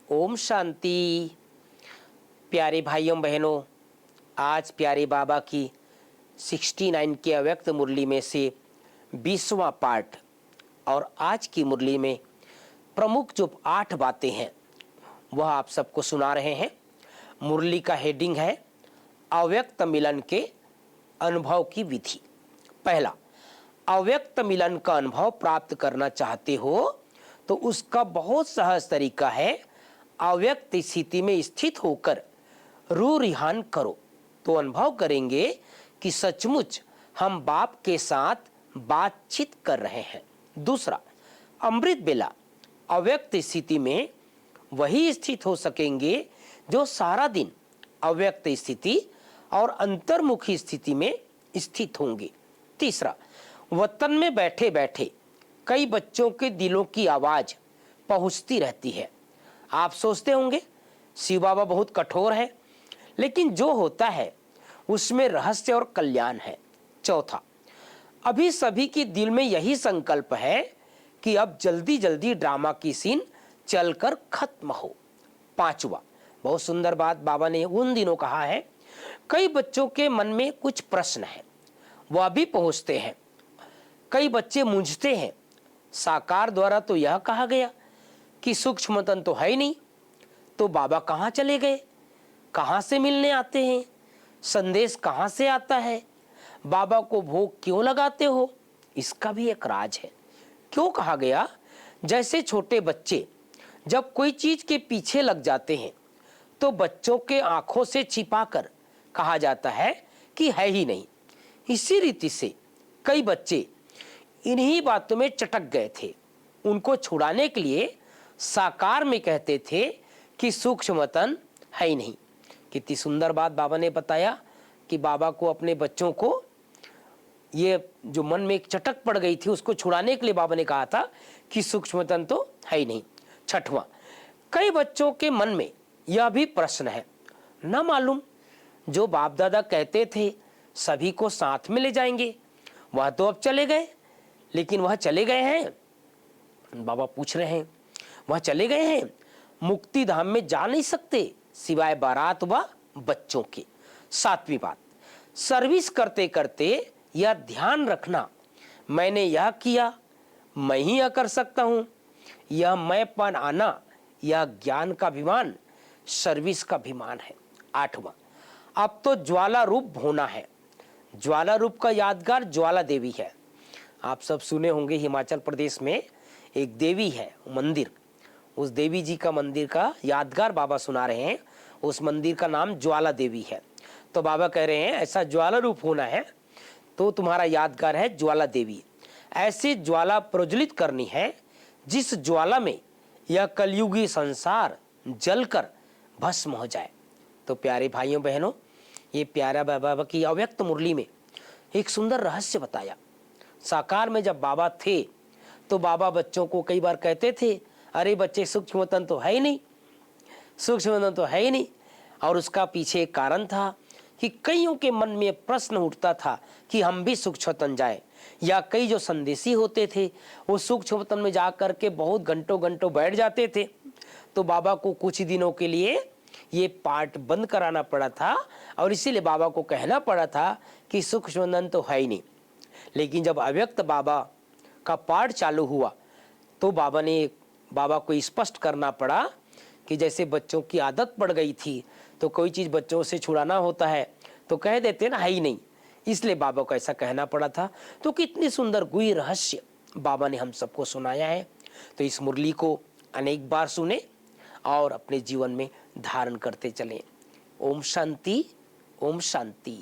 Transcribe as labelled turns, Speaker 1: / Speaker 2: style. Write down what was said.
Speaker 1: ओम शांति। प्यारे भाइयों बहनों, आज प्यारे बाबा की 69 की अव्यक्त मुरली में से 20वां पार्ट और आज की मुरली में प्रमुख जो 8 बातें हैं वह आप सबको सुना रहे हैं। मुरली का हेडिंग है अव्यक्त मिलन के अनुभव की विधि। पहला, अव्यक्त मिलन का अनुभव प्राप्त करना चाहते हो तो उसका बहुत सहज तरीका है। अव्यक्त स्थिति में स्थित होकर रू रिहान करो तो अनुभव करेंगे कि सचमुच हम बाप के साथ बातचीत कर रहे हैं। दूसरा, अमृत बेला अव्यक्त स्थिति में वही स्थित हो सकेंगे जो सारा दिन अव्यक्त स्थिति और अंतर्मुखी स्थिति में स्थित होंगे। तीसरा, वतन में बैठे बैठे कई बच्चों के दिलों की आवाज पहुंचती रहती है। आप सोचते होंगे शिव बाबा बहुत कठोर है, लेकिन जो होता है उसमें रहस्य और कल्याण है। चौथा, अभी सभी के दिल में यही संकल्प है कि अब जल्दी जल्दी ड्रामा की सीन चलकर खत्म हो। पांचवा, बहुत सुंदर बात बाबा ने उन दिनों कहा है, कई बच्चों के मन में कुछ प्रश्न है वह भी पहुंचते हैं। कई बच्चे मूंझते हैं, साकार द्वारा तो यह कहा गया कि सूक्ष्म तन तो है ही नहीं, तो बाबा कहाँ चले गए, कहाँ से मिलने आते हैं, संदेश कहाँ से आता है, बाबा को भोग क्यों लगाते हो, इसका भी एक राज है। क्यों कहा गया, जैसे छोटे बच्चे जब कोई चीज के पीछे लग जाते हैं तो बच्चों के आंखों से छिपाकर कहा जाता है कि है ही नहीं। इसी रीति से कई बच्चे इन्हीं बातों में चटक गए थे। उनको छुड़ाने के लिए साकार में कहते थे कि सूक्ष्म तन है ही नहीं। कितनी सुंदर बात बाबा ने बताया कि बाबा को अपने बच्चों को ये जो मन में एक चटक पड़ गई थी उसको छुड़ाने के लिए बाबा ने कहा था कि सूक्ष्म तन तो है ही नहीं। छठवां, कई बच्चों के मन में यह भी प्रश्न है, ना मालूम जो बाप दादा कहते थे सभी को साथ में ले जाएंगे वह तो अब चले गए, लेकिन वह चले गए हैं। बाबा पूछ रहे हैं वह चले गए हैं, मुक्ति धाम में जा नहीं सकते सिवाय बारात व बच्चों के। सातवीं बात, सर्विस करते करते यह ध्यान रखना, मैंने यह किया मैं ही यह कर सकता हूं, यह मैंपन आना यह ज्ञान का अभिमान सर्विस का अभिमान है। आठवां, अब तो ज्वाला रूप होना है। ज्वाला रूप का यादगार ज्वाला देवी है। आप सब सुने होंगे हिमाचल प्रदेश में एक देवी है मंदिर, उस देवी जी का मंदिर का यादगार बाबा सुना रहे हैं। उस मंदिर का नाम ज्वाला देवी है। तो बाबा कह रहे हैं ऐसा ज्वाला रूप होना है तो तुम्हारा यादगार है ज्वाला देवी। ऐसी ज्वाला प्रज्वलित करनी है जिस ज्वाला में यह कलयुगी संसार जलकर भस्म हो जाए। तो प्यारे भाइयों बहनों, ये प्यारा बाबा की अव्यक्त मुरली में एक सुंदर रहस्य बताया। साकार में जब बाबा थे तो बाबा बच्चों को कई बार कहते थे, अरे बच्चे सूक्ष्म तन तो है ही नहीं, सूक्ष्म तन तो है ही नहीं। और उसका पीछे एक कारण था कि कईयों के मन में प्रश्न उठता था कि हम भी सूक्ष्म तन जाए, या कई जो संदेशी होते थे वो सूक्ष्म तन में जा करके बहुत घंटों घंटों बैठ जाते थे। तो बाबा को कुछ दिनों के लिए ये पार्ट बंद कराना पड़ा था और इसीलिए बाबा को कहना पड़ा था कि सूक्ष्म तन तो है ही नहीं। लेकिन जब अव्यक्त बाबा का पाठ चालू हुआ तो बाबा को स्पष्ट करना पड़ा कि जैसे बच्चों की आदत पड़ गई थी तो कोई चीज़ बच्चों से छुड़ाना होता है तो कह देते ना है ही नहीं, इसलिए बाबा को ऐसा कहना पड़ा था। तो कितनी सुंदर गुह्य रहस्य बाबा ने हम सबको सुनाया है। तो इस मुरली को अनेक बार सुने और अपने जीवन में धारण करते चलें। ओम शांति, ओम शांति।